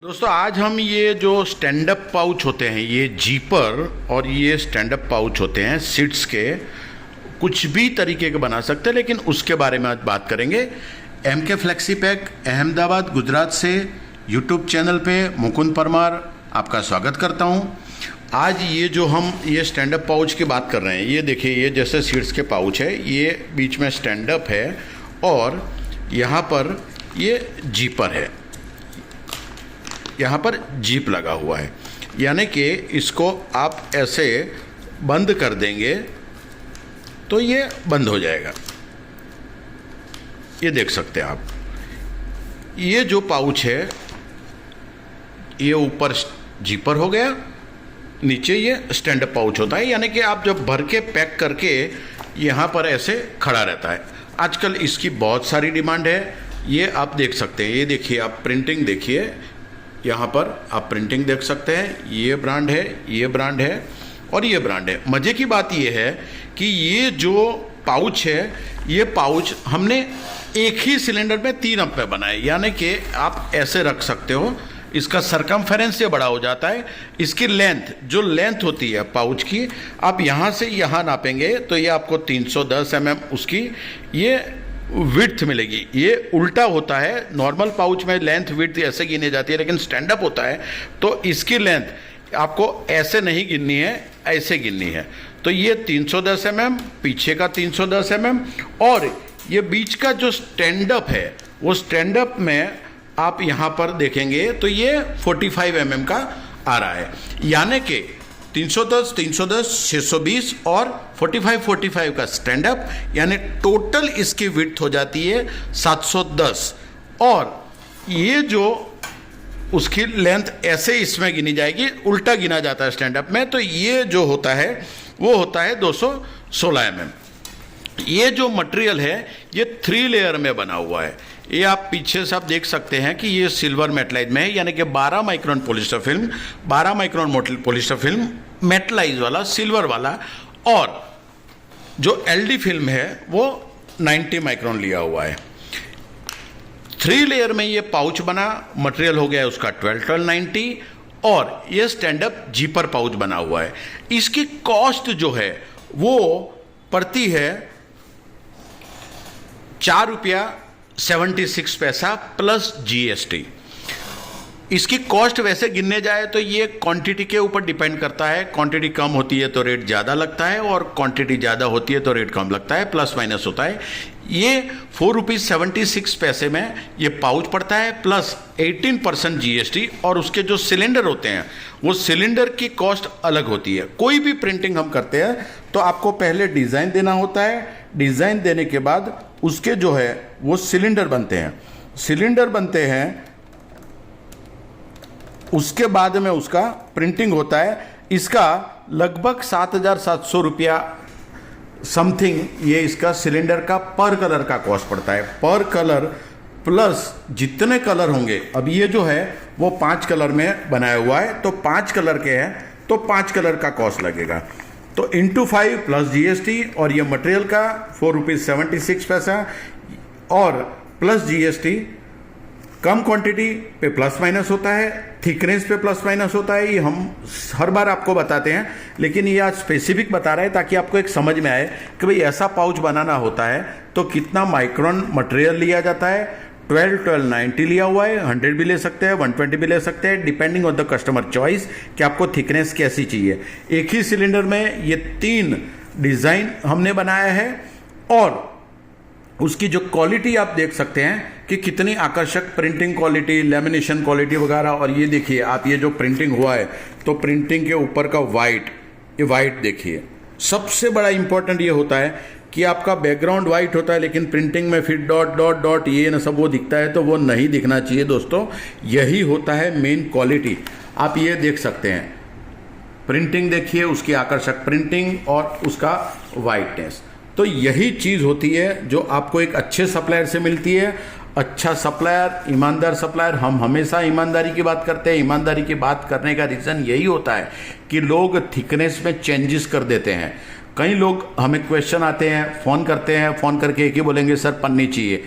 दोस्तों आज हम ये जो स्टैंड अप पाउच होते हैं, ये जीपर और ये स्टैंड अप पाउच होते हैं सीट्स के, कुछ भी तरीके के बना सकते हैं, लेकिन उसके बारे में आज बात करेंगे। MK flexi pack Ahmedabad Gujarat से यूट्यूब चैनल पे मुकुंद परमार आपका स्वागत करता हूँ। आज ये स्टैंड अप पाउच की बात कर रहे हैं। ये देखिए, ये जैसे सीट्स के पाउच है, ये बीच में स्टैंड अप है और यहाँ पर ये जीपर है, यहाँ पर जीप लगा हुआ है, यानी कि इसको आप ऐसे बंद कर देंगे तो ये बंद हो जाएगा। ये देख सकते हैं आप। ये जो पाउच है ये ऊपर जीपर हो गया, नीचे ये स्टैंड अप पाउच होता है, यानी कि आप जब भर के पैक करके यहाँ पर ऐसे खड़ा रहता है। आजकल इसकी बहुत सारी डिमांड है। ये आप देख सकते हैं, ये देखिए आप प्रिंटिंग देखिए, यहाँ पर आप प्रिंटिंग देख सकते हैं। ये ब्रांड है, ये ब्रांड है और ये ब्रांड है। मज़े की बात ये है कि ये जो पाउच है, ये पाउच हमने एक ही सिलेंडर में 3 अप में बनाए, यानी कि आप ऐसे रख सकते हो। इसका सरकमफेरेंस ये बड़ा हो जाता है। इसकी लेंथ, जो लेंथ होती है पाउच की, आप यहाँ से यहाँ नापेंगे तो ये आपको 310 mm उसकी ये विड्थ मिलेगी। ये उल्टा होता है, नॉर्मल पाउच में लेंथ विड्थ ऐसे गिनी जाती है, लेकिन स्टैंड अप होता है तो इसकी लेंथ आपको ऐसे नहीं गिननी है, ऐसे गिननी है। तो ये 310 mm, पीछे का 310 mm और ये बीच का जो स्टैंड अप है, वो स्टैंड अप में आप यहाँ पर देखेंगे तो ये 45 mm का आ रहा है, यानी कि 310, 310, 620 और 45 का स्टैंड अप, यानी टोटल इसकी विड्थ हो जाती है 710। और ये जो उसकी लेंथ ऐसे इसमें गिनी जाएगी, उल्टा गिना जाता है स्टैंड अप में, तो ये जो होता है वो होता है 216 mm। ये जो मटेरियल है ये 3 लेयर में बना हुआ है। ये आप पीछे से आप देख सकते हैं कि ये सिल्वर मेटलाइज में है, यानी कि 12 micron polyester film, 12 micron polyester film metallise वाला, सिल्वर वाला, और जो LD फिल्म है वो 90 माइक्रोन लिया हुआ है। 3 लेयर में ये पाउच बना, मटेरियल हो गया उसका 1290 और ये स्टैंड अप जीपर पाउच बना हुआ है। इसकी कॉस्ट जो है वो पड़ती है ₹4.76 प्लस GST। इसकी कॉस्ट वैसे गिनने जाए तो ये क्वांटिटी के ऊपर डिपेंड करता है। क्वांटिटी कम होती है तो रेट ज़्यादा लगता है और क्वांटिटी ज़्यादा होती है तो रेट कम लगता है, प्लस माइनस होता है। ये ₹4.76 में ये पाउच पड़ता है, प्लस 18% GST। और उसके जो सिलेंडर होते हैं वो सिलेंडर की कॉस्ट अलग होती है। कोई भी प्रिंटिंग हम करते हैं तो आपको पहले डिज़ाइन देना होता है, डिज़ाइन देने के बाद उसके जो है वो सिलेंडर बनते हैं। सिलेंडर बनते हैं, उसके बाद में उसका प्रिंटिंग होता है। इसका लगभग 7,700 रुपया समथिंग ये इसका सिलेंडर का पर कलर का कॉस्ट पड़ता है। पर कलर प्लस जितने कलर होंगे, अब ये जो है वो 5 कलर में बनाया हुआ है, तो 5 कलर के हैं तो 5 कलर का कॉस्ट लगेगा, तो इंटू 5 प्लस GST। और ये मटेरियल का ₹4.76 और प्लस GST। कम क्वांटिटी पे प्लस माइनस होता है, थिकनेस पे प्लस माइनस होता है। ये हम हर बार आपको बताते हैं, लेकिन ये आज स्पेसिफिक बता रहे हैं ताकि आपको एक समझ में आए कि भाई ऐसा पाउच बनाना होता है तो कितना माइक्रोन मटेरियल लिया जाता है। 1290 लिया हुआ है, 100 भी ले सकते हैं, 120 भी ले सकते हैं, depending on the customer choice कि आपको थिकनेस कैसी चाहिए। एक ही सिलेंडर में ये 3 डिज़ाइन हमने बनाया है और उसकी जो क्वालिटी आप देख सकते हैं कि कितनी आकर्षक प्रिंटिंग क्वालिटी, लेमिनेशन क्वालिटी वगैरह। और ये देखिए आप, ये जो प्रिंटिंग हुआ है तो प्रिंटिंग के ऊपर का वाइट, ये वाइट देखिए। सबसे बड़ा इंपॉर्टेंट ये होता है कि आपका बैकग्राउंड वाइट होता है, लेकिन प्रिंटिंग में फिर डॉट डॉट डॉट ये न सब वो दिखता है, तो वो नहीं दिखना चाहिए दोस्तों। यही होता है मेन क्वालिटी। आप ये देख सकते हैं, प्रिंटिंग देखिए, उसकी आकर्षक प्रिंटिंग और उसका वाइटनेस। तो यही चीज़ होती है जो आपको एक अच्छे सप्लायर से मिलती है। अच्छा सप्लायर, ईमानदार सप्लायर। हम हमेशा ईमानदारी की बात करते हैं। ईमानदारी की बात करने का रीज़न यही होता है कि लोग थिकनेस में चेंजेस कर देते हैं। कई लोग हमें क्वेश्चन आते हैं, फ़ोन करते हैं, फ़ोन करके एक ही बोलेंगे सर पन्नी चाहिए।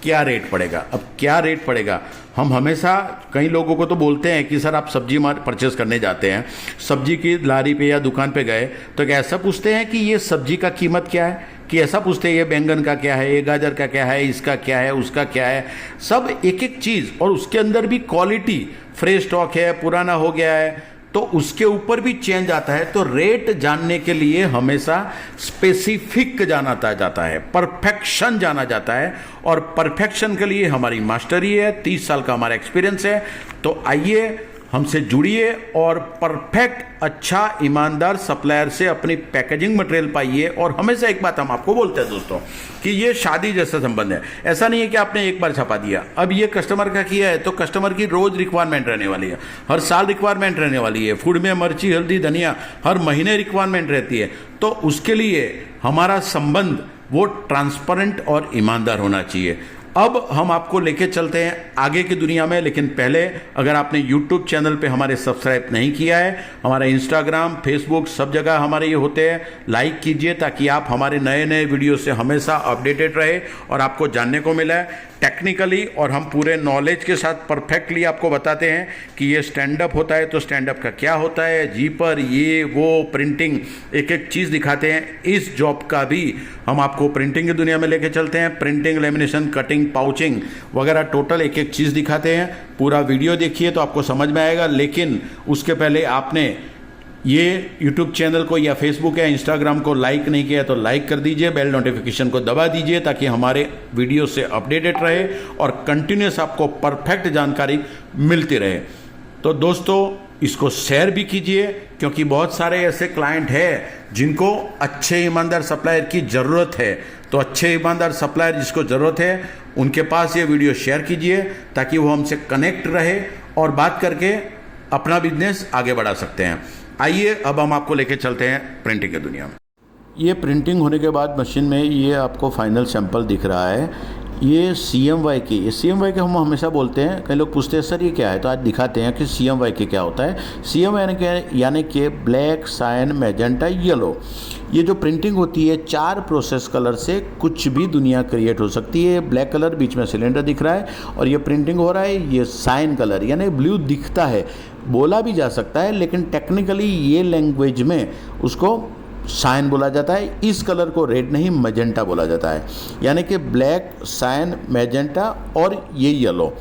क्या रेट पड़ेगा। अब क्या रेट पड़ेगा, हम हमेशा कई लोगों को तो बोलते हैं कि सर आप सब्जी परचेस करने जाते हैं, सब्जी की लारी पे या दुकान पे गए तो क्या ऐसा पूछते हैं कि ये सब्जी का कीमत क्या है, कि ऐसा पूछते हैं ये बैंगन का क्या है, ये गाजर का क्या है, इसका क्या है, उसका क्या है, सब एक एक चीज़, और उसके अंदर भी क्वालिटी, फ्रेश स्टॉक है, पुराना हो गया है, तो उसके ऊपर भी चेंज आता है। तो रेट जानने के लिए हमेशा स्पेसिफिक जाना जाता है, परफेक्शन जाना जाता है, और परफेक्शन के लिए हमारी मास्टरी है, 30 साल का हमारा एक्सपीरियंस है। तो आइए हमसे जुड़िए और परफेक्ट अच्छा ईमानदार सप्लायर से अपनी पैकेजिंग मटेरियल पाइए। और हमेशा एक बात हम आपको बोलते हैं दोस्तों कि ये शादी जैसा संबंध है, ऐसा नहीं है कि आपने एक बार छपा दिया, अब ये कस्टमर का किया है तो कस्टमर की रोज रिक्वायरमेंट रहने वाली है, हर साल रिक्वायरमेंट रहने वाली है। फूड में मिर्ची हल्दी धनिया हर महीने रिक्वायरमेंट रहती है, तो उसके लिए हमारा संबंध वो ट्रांसपेरेंट और ईमानदार होना चाहिए। अब हम आपको लेके चलते हैं आगे की दुनिया में, लेकिन पहले अगर आपने YouTube चैनल पे हमारे सब्सक्राइब नहीं किया है, हमारा इंस्टाग्राम फेसबुक सब जगह हमारे ये होते हैं, लाइक कीजिए ताकि आप हमारे नए नए वीडियो से हमेशा अपडेटेड रहे और आपको जानने को मिला है टेक्निकली, और हम पूरे नॉलेज के साथ परफेक्टली आपको बताते हैं कि ये स्टैंड अप होता है तो स्टैंड अप का क्या होता है, जीपर ये वो प्रिंटिंग एक एक चीज़ दिखाते हैं। इस जॉब का भी हम आपको प्रिंटिंग की दुनिया में लेके चलते हैं, प्रिंटिंग लेमिनेशन कटिंग पाउचिंग वगैरह टोटल एक एक चीज़ दिखाते हैं। पूरा वीडियो देखिए तो आपको समझ में आएगा, लेकिन उसके पहले आपने ये YouTube चैनल को या फेसबुक या इंस्टाग्राम को लाइक नहीं किया तो लाइक कर दीजिए, बेल नोटिफिकेशन को दबा दीजिए ताकि हमारे वीडियो से अपडेटेड रहे और कंटिन्यूस आपको परफेक्ट जानकारी मिलती रहे। तो दोस्तों इसको शेयर भी कीजिए, क्योंकि बहुत सारे ऐसे क्लाइंट हैं जिनको अच्छे ईमानदार सप्लायर की ज़रूरत है। तो अच्छे ईमानदार सप्लायर जिसको ज़रूरत है उनके पास ये वीडियो शेयर कीजिए ताकि वो हमसे कनेक्ट रहे और बात करके अपना बिजनेस आगे बढ़ा सकते हैं। आइए अब हम आपको लेके चलते हैं प्रिंटिंग की दुनिया में। ये प्रिंटिंग होने के बाद मशीन में ये आपको फाइनल सैंपल दिख रहा है, ये CMYK की। ये CMYK हम हमेशा बोलते हैं, कई लोग पूछते हैं सर ये क्या है, तो आज दिखाते हैं कि CMYK क्या होता है। CMYK यानी कि ब्लैक साइन मैजेंटा येलो। ये जो प्रिंटिंग होती है 4 प्रोसेस कलर से कुछ भी दुनिया क्रिएट हो सकती है। ब्लैक कलर बीच में सिलेंडर दिख रहा है और ये प्रिंटिंग हो रहा है, ये साइन कलर यानी ब्लू दिखता है, बोला भी जा सकता है, लेकिन टेक्निकली ये लैंग्वेज में उसको साइन बोला जाता है। इस कलर को रेड नहीं मैजेंटा बोला जाता है, यानी कि ब्लैक साइन मैजेंटा और ये येलो,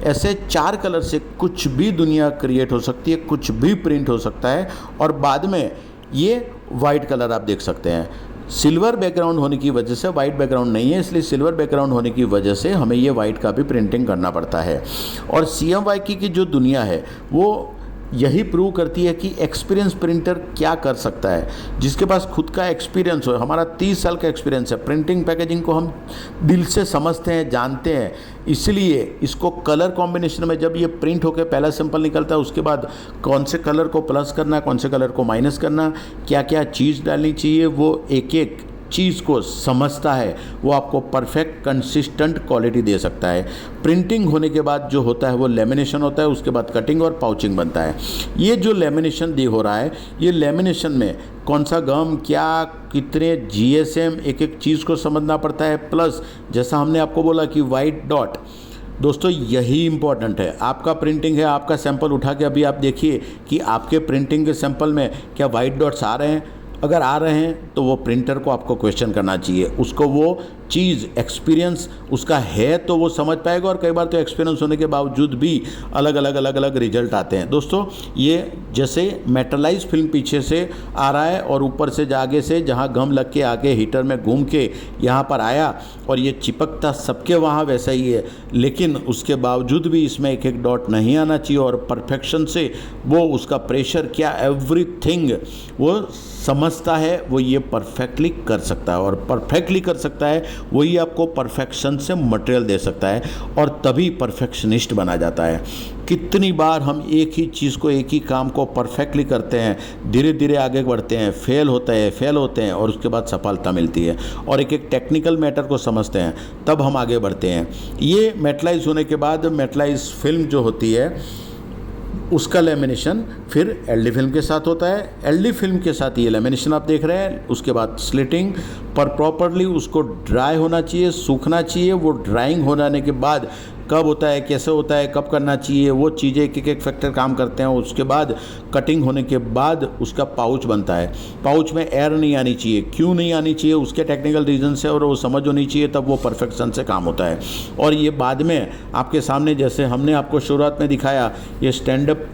ऐसे 4 कलर से कुछ भी दुनिया क्रिएट हो सकती है, कुछ भी प्रिंट हो सकता है। और बाद में ये वाइट कलर आप देख सकते हैं, सिल्वर बैकग्राउंड होने की वजह से, वाइट बैकग्राउंड नहीं है इसलिए सिल्वर बैकग्राउंड होने की वजह से हमें ये वाइट का भी प्रिंटिंग करना पड़ता है। और CMYK की जो दुनिया है वो यही प्रूव करती है कि एक्सपीरियंस प्रिंटर क्या कर सकता है, जिसके पास खुद का एक्सपीरियंस हो। हमारा 30 साल का एक्सपीरियंस है, प्रिंटिंग पैकेजिंग को हम दिल से समझते हैं, जानते हैं, इसलिए इसको कलर कॉम्बिनेशन में जब ये प्रिंट होकर पहला सैंपल निकलता है उसके बाद कौन से कलर को प्लस करना, कौन से कलर को माइनस करना, क्या क्या चीज़ डालनी चाहिए, वो एक एक चीज़ को समझता है, वो आपको परफेक्ट कंसिस्टेंट क्वालिटी दे सकता है। प्रिंटिंग होने के बाद जो होता है वो लेमिनेशन होता है, उसके बाद कटिंग और पाउचिंग बनता है। ये जो लेमिनेशन हो रहा है, ये लेमिनेशन में कौन सा गम क्या कितने GSM एक एक चीज़ को समझना पड़ता है। प्लस जैसा हमने आपको बोला कि वाइट डॉट, दोस्तों यही इम्पॉर्टेंट है। आपका प्रिंटिंग है, आपका सैंपल उठा के अभी आप देखिए कि आपके प्रिंटिंग के सैंपल में क्या वाइट डॉट्स आ रहे हैं। अगर आ रहे हैं तो वो प्रिंटर को आपको क्वेश्चन करना चाहिए, उसको वो चीज़ एक्सपीरियंस उसका है तो वो समझ पाएगा। और कई बार तो एक्सपीरियंस होने के बावजूद भी अलग अलग रिजल्ट आते हैं। दोस्तों ये जैसे मेटलाइज फिल्म पीछे से आ रहा है और ऊपर से आगे से जहाँ गम लग के आके हीटर में घूम के यहाँ पर आया और ये चिपकता सबके वहाँ वैसा ही है, लेकिन उसके बावजूद भी इसमें एक एक डॉट नहीं आना चाहिए। और परफेक्शन से वो उसका प्रेशर क्या एवरीथिंग वो समझता है, वो ये परफेक्टली कर सकता है। और परफेक्टली कर सकता है वही आपको परफेक्शन से मटेरियल दे सकता है और तभी परफेक्शनिस्ट बना जाता है। कितनी बार हम एक ही चीज़ को, एक ही काम को परफेक्टली करते हैं, धीरे धीरे आगे बढ़ते हैं, फेल होते हैं और उसके बाद सफलता मिलती है और एक एक टेक्निकल मैटर को समझते हैं, तब हम आगे बढ़ते हैं। ये मेटलाइज होने के बाद मेटलाइज फिल्म जो होती है उसका लेमिनेशन फिर एलडी फिल्म के साथ होता है। एलडी फिल्म के साथ ये लेमिनेशन आप देख रहे हैं। उसके बाद स्लिटिंग पर प्रॉपरली उसको ड्राई होना चाहिए, सूखना चाहिए। वो ड्राइंग हो जाने के बाद कब होता है, कैसे होता है, कब करना चाहिए, वो चीज़ें एक एक फैक्टर काम करते हैं। उसके बाद कटिंग होने के बाद उसका पाउच बनता है। पाउच में एयर नहीं आनी चाहिए। क्यों नहीं आनी चाहिए, उसके टेक्निकल रीज़न से और वो समझ होनी चाहिए, तब वो परफेक्शन से काम होता है। और ये बाद में आपके सामने, जैसे हमने आपको शुरुआत में दिखाया, ये स्टैंड अप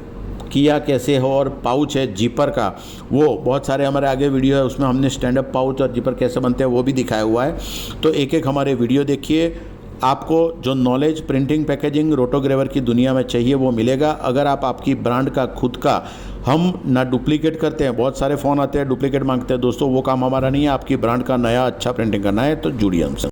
किया कैसे हो, और पाउच है जीपर का, वो बहुत सारे हमारे आगे वीडियो है, उसमें हमने स्टैंड अप पाउच और जीपर कैसे बनते हैं वो भी दिखाया हुआ है। तो एक एक हमारे वीडियो देखिए। आपको जो नॉलेज प्रिंटिंग, पैकेजिंग, रोटोग्राफर की दुनिया में चाहिए वो मिलेगा। अगर आप आपकी ब्रांड का खुद का, हम ना डुप्लीकेट करते हैं, बहुत सारे फ़ोन आते हैं डुप्लीकेट मांगते हैं दोस्तों, वो काम हमारा नहीं है। आपकी ब्रांड का नया अच्छा प्रिंटिंग करना है तो जुड़िए हमसे।